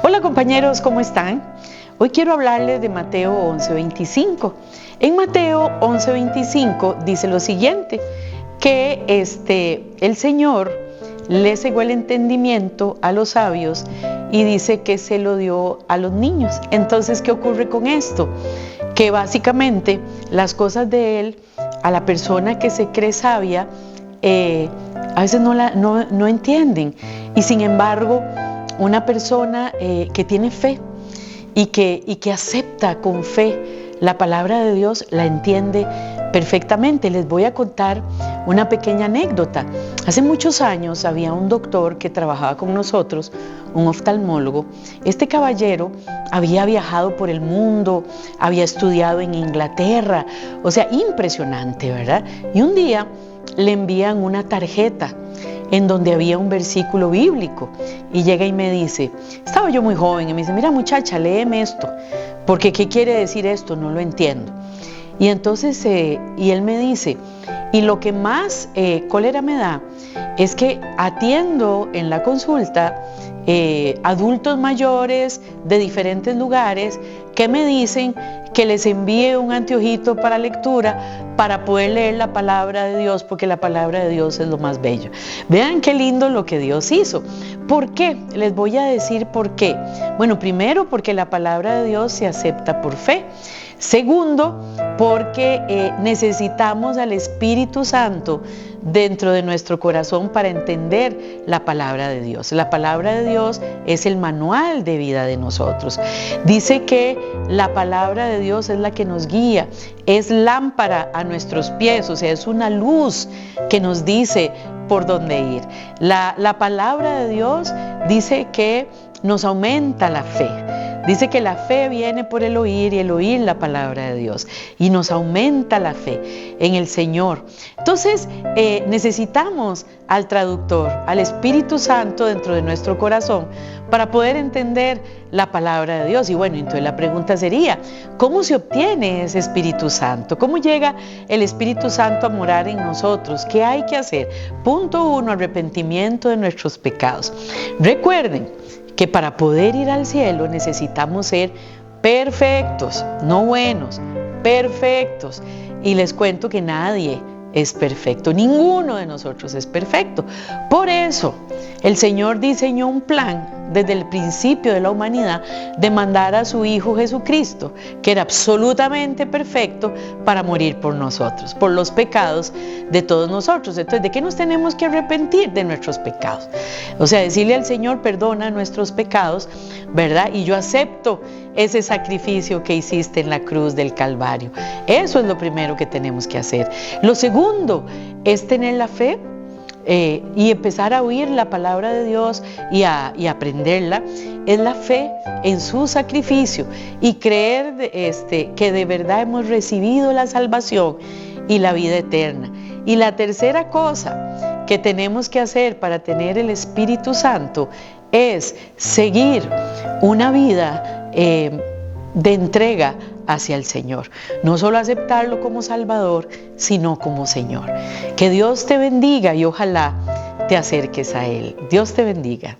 Hola compañeros, ¿cómo están? Hoy quiero hablarles de Mateo 11:25. En Mateo 11:25 dice lo siguiente, que el Señor le cegó el entendimiento a los sabios y dice que se lo dio a los niños. Entonces, ¿qué ocurre con esto? Que básicamente las cosas de Él, a la persona que se cree sabia, a veces no entienden. Y sin embargo, una persona que tiene fe y que acepta con fe la palabra de Dios, la entiende perfectamente. Les voy a contar una pequeña anécdota. Hace muchos años había un doctor que trabajaba con nosotros, un oftalmólogo. Este caballero había viajado por el mundo, había estudiado en Inglaterra, o sea, impresionante, ¿verdad? Y un día le envían una tarjeta en donde había un versículo bíblico y llega y me dice, estaba yo muy joven y me dice, mira muchacha, léeme esto, porque ¿qué quiere decir esto? No lo entiendo. Y entonces, y él me dice, y lo que más cólera me da es que atiendo en la consulta adultos mayores de diferentes lugares que me dicen que les envíe un anteojito para lectura para poder leer la palabra de Dios, porque la palabra de Dios es lo más bello. Vean qué lindo lo que Dios hizo. ¿Por qué? Les voy a decir por qué. Bueno, primero porque la palabra de Dios se acepta por fe. Segundo, porque necesitamos al Espíritu Santo dentro de nuestro corazón para entender la palabra de Dios. La palabra de Dios es el manual de vida de nosotros. Dice que la palabra de Dios es la que nos guía, es lámpara a nuestros pies, o sea, es una luz que nos dice por dónde ir. La palabra de Dios dice que nos aumenta la fe. Dice que la fe viene por el oír y el oír la palabra de Dios. Y nos aumenta la fe en el Señor. Entonces necesitamos al traductor, al Espíritu Santo dentro de nuestro corazón para poder entender la palabra de Dios. Y bueno, entonces la pregunta sería, ¿cómo se obtiene ese Espíritu Santo? ¿Cómo llega el Espíritu Santo a morar en nosotros? ¿Qué hay que hacer? Punto 1, arrepentimiento de nuestros pecados. Recuerden que para poder ir al cielo necesitamos ser perfectos, no buenos, perfectos. Y les cuento que nadie es perfecto, ninguno de nosotros es perfecto. Por eso el Señor diseñó un plan desde el principio de la humanidad de mandar a su Hijo Jesucristo, que era absolutamente perfecto, para morir por nosotros, por los pecados de todos nosotros. Entonces, ¿de qué nos tenemos que arrepentir? De nuestros pecados. O sea, decirle al Señor, perdona nuestros pecados, ¿verdad? Y yo acepto ese sacrificio que hiciste en la cruz del Calvario. Eso es lo primero que tenemos que hacer. Lo segundo es tener la fe y empezar a oír la palabra de Dios y aprenderla. Es la fe en su sacrificio y creer que de verdad hemos recibido la salvación y la vida eterna. Y la tercera cosa que tenemos que hacer para tener el Espíritu Santo es seguir una vida de entrega hacia el Señor. No solo aceptarlo como Salvador, sino como Señor. Que Dios te bendiga y ojalá te acerques a Él. Dios te bendiga.